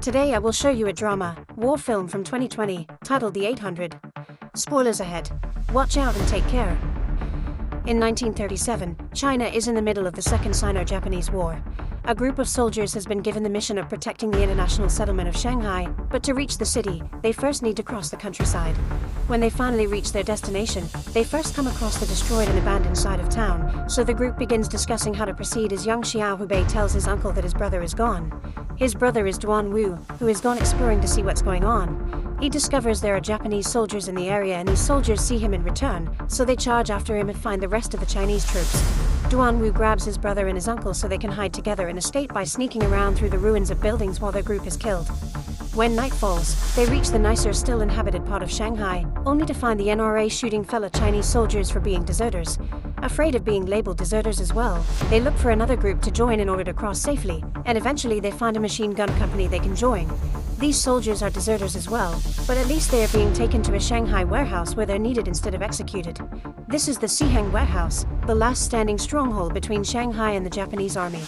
Today I will show you a drama, war film from 2020, titled The 800. Spoilers ahead. Watch out and take care. In 1937, China is in the middle of the Second Sino-Japanese War. A group of soldiers has been given the mission of protecting the international settlement of Shanghai, but to reach the city, they first need to cross the countryside. When they finally reach their destination, they first come across the destroyed and abandoned side of town, so the group begins discussing how to proceed as young Xiao Hubei tells his uncle that his brother is gone. His brother is Duan Wu, who has gone exploring to see what's going on. He discovers there are Japanese soldiers in the area and these soldiers see him in return, so they charge after him and find the rest of the Chinese troops. Duan Wu grabs his brother and his uncle so they can hide together and escape by sneaking around through the ruins of buildings while their group is killed. When night falls, they reach the nicer still inhabited part of Shanghai, only to find the NRA shooting fellow Chinese soldiers for being deserters. Afraid of being labeled deserters as well, they look for another group to join in order to cross safely, and eventually they find a machine gun company they can join. These soldiers are deserters as well, but at least they are being taken to a Shanghai warehouse where they're needed instead of executed. This is the Sihang Warehouse, the last standing stronghold between Shanghai and the Japanese army.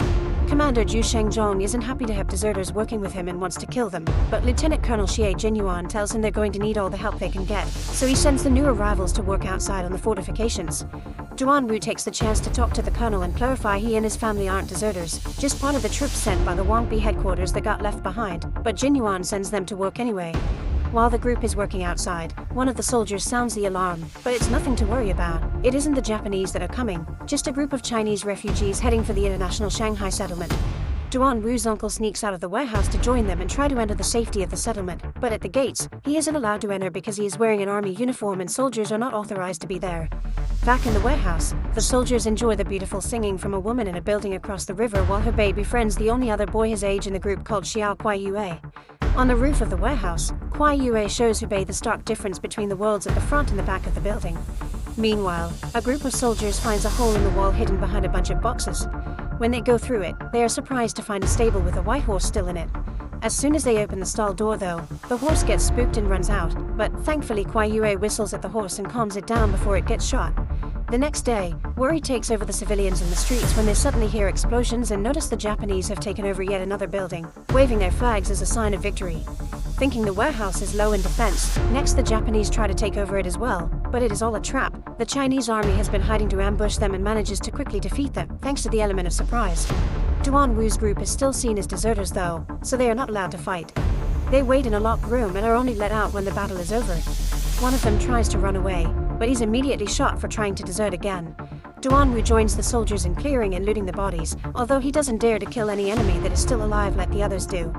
Commander Zhu Shengzhong isn't happy to have deserters working with him and wants to kill them, but Lieutenant Colonel Xie Jinyuan tells him they're going to need all the help they can get, so he sends the new arrivals to work outside on the fortifications. Duan Wu takes the chance to talk to the colonel and clarify he and his family aren't deserters, just part of the troops sent by the Wangbi headquarters that got left behind, but Jinyuan sends them to work anyway. While the group is working outside, one of the soldiers sounds the alarm, but it's nothing to worry about. It isn't the Japanese that are coming, just a group of Chinese refugees heading for the international Shanghai settlement. Duan Wu's uncle sneaks out of the warehouse to join them and try to enter the safety of the settlement, but at the gates, he isn't allowed to enter because he is wearing an army uniform and soldiers are not authorized to be there. Back in the warehouse, the soldiers enjoy the beautiful singing from a woman in a building across the river while Hubei befriends the only other boy his age in the group called Xiao Kuai Yue. On the roof of the warehouse, Kuai Yue shows Hubei the stark difference between the worlds at the front and the back of the building. Meanwhile, a group of soldiers finds a hole in the wall hidden behind a bunch of boxes. When they go through it, they are surprised to find a stable with a white horse still in it. As soon as they open the stall door though, the horse gets spooked and runs out, but thankfully Kuai Yue whistles at the horse and calms it down before it gets shot. The next day, worry takes over the civilians in the streets when they suddenly hear explosions and notice the Japanese have taken over yet another building, waving their flags as a sign of victory. Thinking the warehouse is low in defense, next the Japanese try to take over it as well, but it is all a trap. The Chinese army has been hiding to ambush them and manages to quickly defeat them, thanks to the element of surprise. Duan Wu's group is still seen as deserters though, so they are not allowed to fight. They wait in a locked room and are only let out when the battle is over. One of them tries to run away, but he's immediately shot for trying to desert again. Duan Wu joins the soldiers in clearing and looting the bodies, although he doesn't dare to kill any enemy that is still alive like the others do.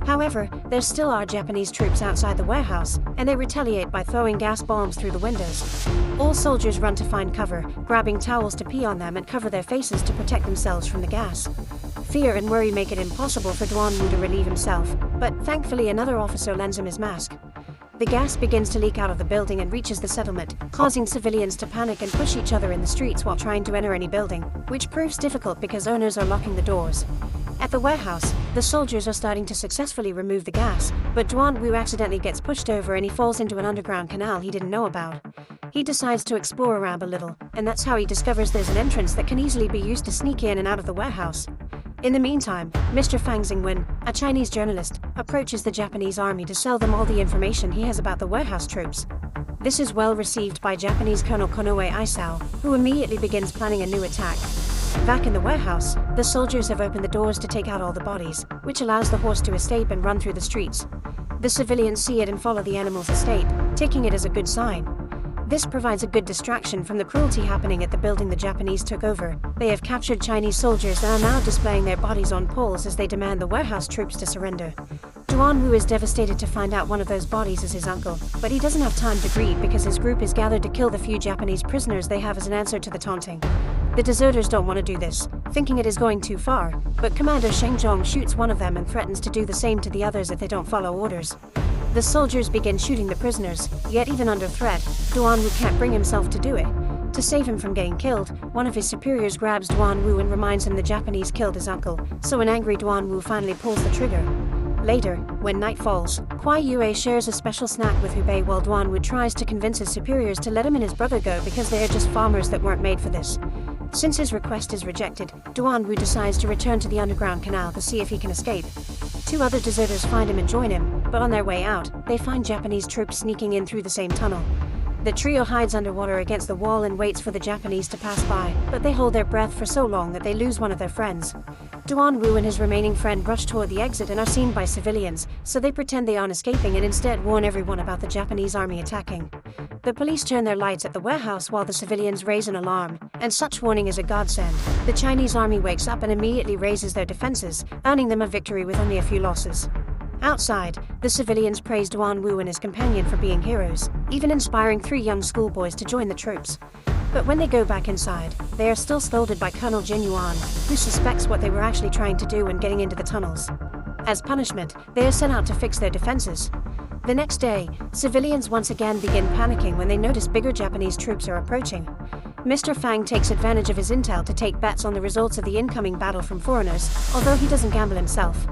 However, there still are Japanese troops outside the warehouse, and they retaliate by throwing gas bombs through the windows. All soldiers run to find cover, grabbing towels to pee on them and cover their faces to protect themselves from the gas. Fear and worry make it impossible for Duan Wu to relieve himself, but thankfully another officer lends him his mask. The gas begins to leak out of the building and reaches the settlement, causing civilians to panic and push each other in the streets while trying to enter any building, which proves difficult because owners are locking the doors. At the warehouse, the soldiers are starting to successfully remove the gas, but Duan Wu accidentally gets pushed over and he falls into an underground canal he didn't know about. He decides to explore around a little, and that's how he discovers there's an entrance that can easily be used to sneak in and out of the warehouse. In the meantime, Mr. Fang Xingwen, a Chinese journalist, approaches the Japanese army to sell them all the information he has about the warehouse troops. This is well received by Japanese Colonel Konoe Aisao, who immediately begins planning a new attack. Back in the warehouse, the soldiers have opened the doors to take out all the bodies, which allows the horse to escape and run through the streets. The civilians see it and follow the animal's escape, taking it as a good sign. This provides a good distraction from the cruelty happening at the building the Japanese took over. They have captured Chinese soldiers and are now displaying their bodies on poles as they demand the warehouse troops to surrender. Duan Wu is devastated to find out one of those bodies is his uncle, but he doesn't have time to grieve because his group is gathered to kill the few Japanese prisoners they have as an answer to the taunting. The deserters don't want to do this, thinking it is going too far, but Commander Shengzhong shoots one of them and threatens to do the same to the others if they don't follow orders. The soldiers begin shooting the prisoners, yet even under threat, Duan Wu can't bring himself to do it. To save him from getting killed, one of his superiors grabs Duan Wu and reminds him the Japanese killed his uncle, so an angry Duan Wu finally pulls the trigger. Later, when night falls, Kuai Yue shares a special snack with Hubei while Duan Wu tries to convince his superiors to let him and his brother go because they are just farmers that weren't made for this. Since his request is rejected, Duan Wu decides to return to the underground canal to see if he can escape. 2 other deserters find him and join him, but on their way out, they find Japanese troops sneaking in through the same tunnel. The trio hides underwater against the wall and waits for the Japanese to pass by, but they hold their breath for so long that they lose one of their friends. Duan Wu and his remaining friend rush toward the exit and are seen by civilians, so they pretend they aren't escaping and instead warn everyone about the Japanese army attacking. The police turn their lights at the warehouse while the civilians raise an alarm, and such warning is a godsend. The Chinese army wakes up and immediately raises their defenses, earning them a victory with only a few losses. Outside, the civilians praise Duan Wu and his companion for being heroes, even inspiring 3 young schoolboys to join the troops. But when they go back inside, they are still scolded by Colonel Jin Yuan, who suspects what they were actually trying to do when getting into the tunnels. As punishment, they are sent out to fix their defenses. The next day, civilians once again begin panicking when they notice bigger Japanese troops are approaching. Mr. Fang takes advantage of his intel to take bets on the results of the incoming battle from foreigners, although he doesn't gamble himself.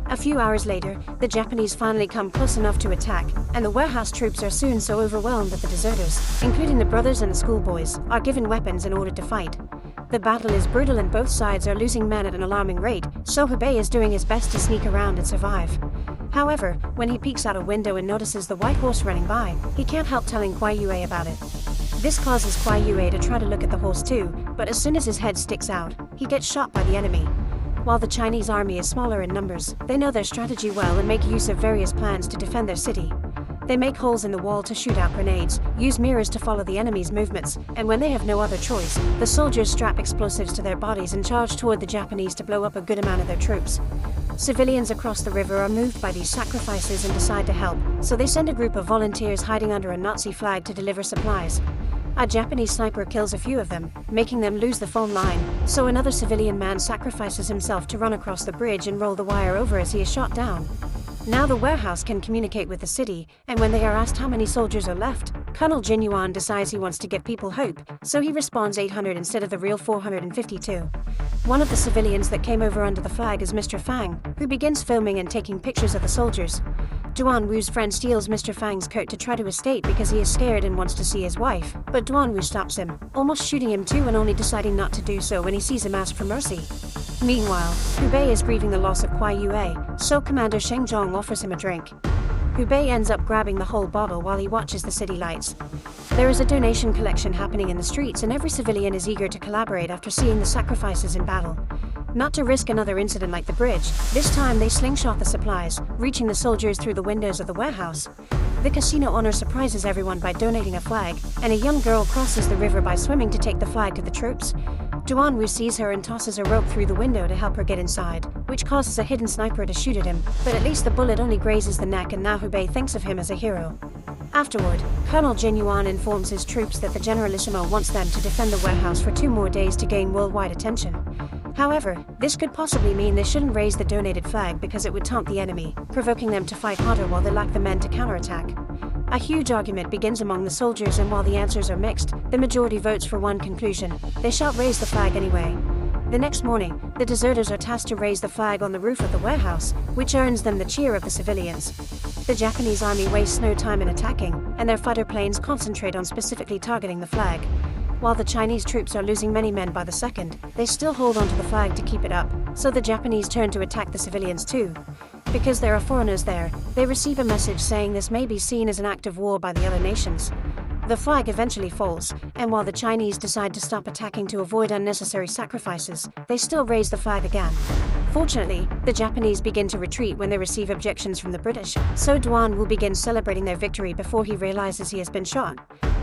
A few hours later, the Japanese finally come close enough to attack, and the warehouse troops are soon so overwhelmed that the deserters, including the brothers and the schoolboys, are given weapons in order to fight. The battle is brutal and both sides are losing men at an alarming rate, so Hubei is doing his best to sneak around and survive. However, when he peeks out a window and notices the white horse running by, he can't help telling Kuai Yue about it. This causes Kuai Yue to try to look at the horse too, but as soon as his head sticks out, he gets shot by the enemy. While the Chinese army is smaller in numbers, they know their strategy well and make use of various plans to defend their city. They make holes in the wall to shoot out grenades, use mirrors to follow the enemy's movements, and when they have no other choice, the soldiers strap explosives to their bodies and charge toward the Japanese to blow up a good amount of their troops. Civilians across the river are moved by these sacrifices and decide to help, so they send a group of volunteers hiding under a Nazi flag to deliver supplies. A Japanese sniper kills a few of them, making them lose the phone line, so another civilian man sacrifices himself to run across the bridge and roll the wire over as he is shot down. Now the warehouse can communicate with the city, and when they are asked how many soldiers are left, Colonel Jin Yuan decides he wants to give people hope, so he responds 800 instead of the real 452. One of the civilians that came over under the flag is Mr. Fang, who begins filming and taking pictures of the soldiers. Duan Wu's friend steals Mr. Fang's coat to try to escape because he is scared and wants to see his wife, but Duan Wu stops him, almost shooting him too and only deciding not to do so when he sees him ask for mercy. Meanwhile, Hubei is grieving the loss of Kuai Yue, so Commander Sheng Zhong offers him a drink. Hubei ends up grabbing the whole bottle while he watches the city lights. There is a donation collection happening in the streets and every civilian is eager to collaborate after seeing the sacrifices in battle. Not to risk another incident like the bridge, this time they slingshot the supplies, reaching the soldiers through the windows of the warehouse. The casino owner surprises everyone by donating a flag, and a young girl crosses the river by swimming to take the flag to the troops. Duan Wu sees her and tosses a rope through the window to help her get inside, which causes a hidden sniper to shoot at him, but at least the bullet only grazes the neck and now Hubei thinks of him as a hero. Afterward, Colonel Jin Yuan informs his troops that the Generalissimo wants them to defend the warehouse for 2 more days to gain worldwide attention. However, this could possibly mean they shouldn't raise the donated flag because it would taunt the enemy, provoking them to fight harder while they lack the men to counterattack. A huge argument begins among the soldiers and while the answers are mixed, the majority votes for one conclusion: they shall raise the flag anyway. The next morning, the deserters are tasked to raise the flag on the roof of the warehouse, which earns them the cheer of the civilians. The Japanese army wastes no time in attacking, and their fighter planes concentrate on specifically targeting the flag. While the Chinese troops are losing many men by the second, they still hold onto the flag to keep it up, so the Japanese turn to attack the civilians too. Because there are foreigners there, they receive a message saying this may be seen as an act of war by the other nations. The flag eventually falls, and while the Chinese decide to stop attacking to avoid unnecessary sacrifices, they still raise the flag again. Fortunately, the Japanese begin to retreat when they receive objections from the British, so Duan will begin celebrating their victory before he realizes he has been shot.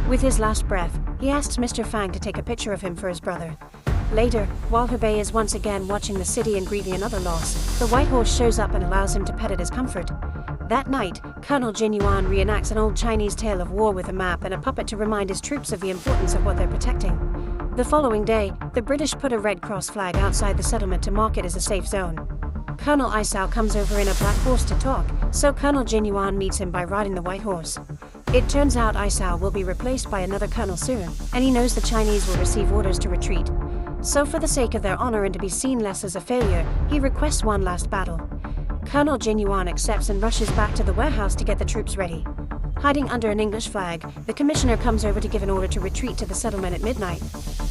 With his last breath, he asks Mr. Fang to take a picture of him for his brother. Later, while Hubei is once again watching the city and grieving another loss, the white horse shows up and allows him to pet at his comfort. That night, Colonel Jin Yuan reenacts an old Chinese tale of war with a map and a puppet to remind his troops of the importance of what they're protecting. The following day, the British put a Red Cross flag outside the settlement to mark it as a safe zone. Colonel Isao comes over in a black horse to talk, so Colonel Jin Yuan meets him by riding the white horse. It turns out Isao will be replaced by another colonel soon, and he knows the Chinese will receive orders to retreat. So for the sake of their honor and to be seen less as a failure, he requests one last battle. Colonel Jin Yuan accepts and rushes back to the warehouse to get the troops ready. Hiding under an English flag, the commissioner comes over to give an order to retreat to the settlement at midnight.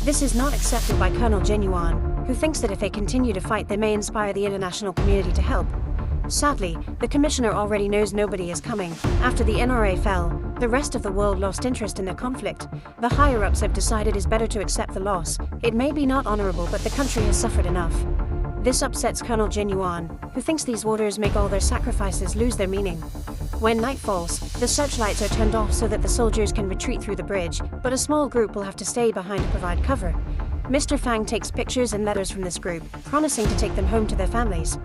This is not accepted by Colonel Jin Yuan, who thinks that if they continue to fight they may inspire the international community to help. Sadly, the commissioner already knows nobody is coming. After the NRA fell, the rest of the world lost interest in the conflict. The higher-ups have decided it's better to accept the loss. It may be not honorable, but the country has suffered enough. This upsets Colonel Jin Yuan, who thinks these orders make all their sacrifices lose their meaning. When night falls, the searchlights are turned off so that the soldiers can retreat through the bridge, but a small group will have to stay behind to provide cover. Mr. Fang takes pictures and letters from this group, promising to take them home to their families.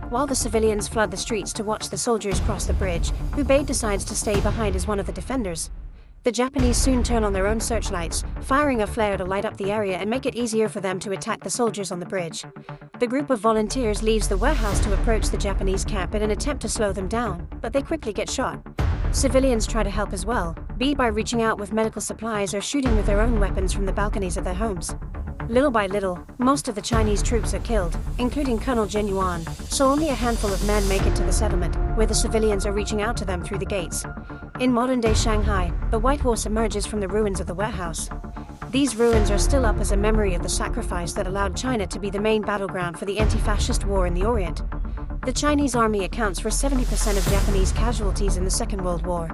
While the civilians flood the streets to watch the soldiers cross the bridge, Hubei decides to stay behind as one of the defenders. The Japanese soon turn on their own searchlights, firing a flare to light up the area and make it easier for them to attack the soldiers on the bridge. The group of volunteers leaves the warehouse to approach the Japanese camp in an attempt to slow them down, but they quickly get shot. Civilians try to help as well, be by reaching out with medical supplies or shooting with their own weapons from the balconies of their homes. Little by little, most of the Chinese troops are killed, including Colonel Jin Yuan, so only a handful of men make it to the settlement, where the civilians are reaching out to them through the gates. In modern-day Shanghai, the White Horse emerges from the ruins of the warehouse. These ruins are still up as a memory of the sacrifice that allowed China to be the main battleground for the anti-fascist war in the Orient. The Chinese army accounts for 70% of Japanese casualties in the Second World War.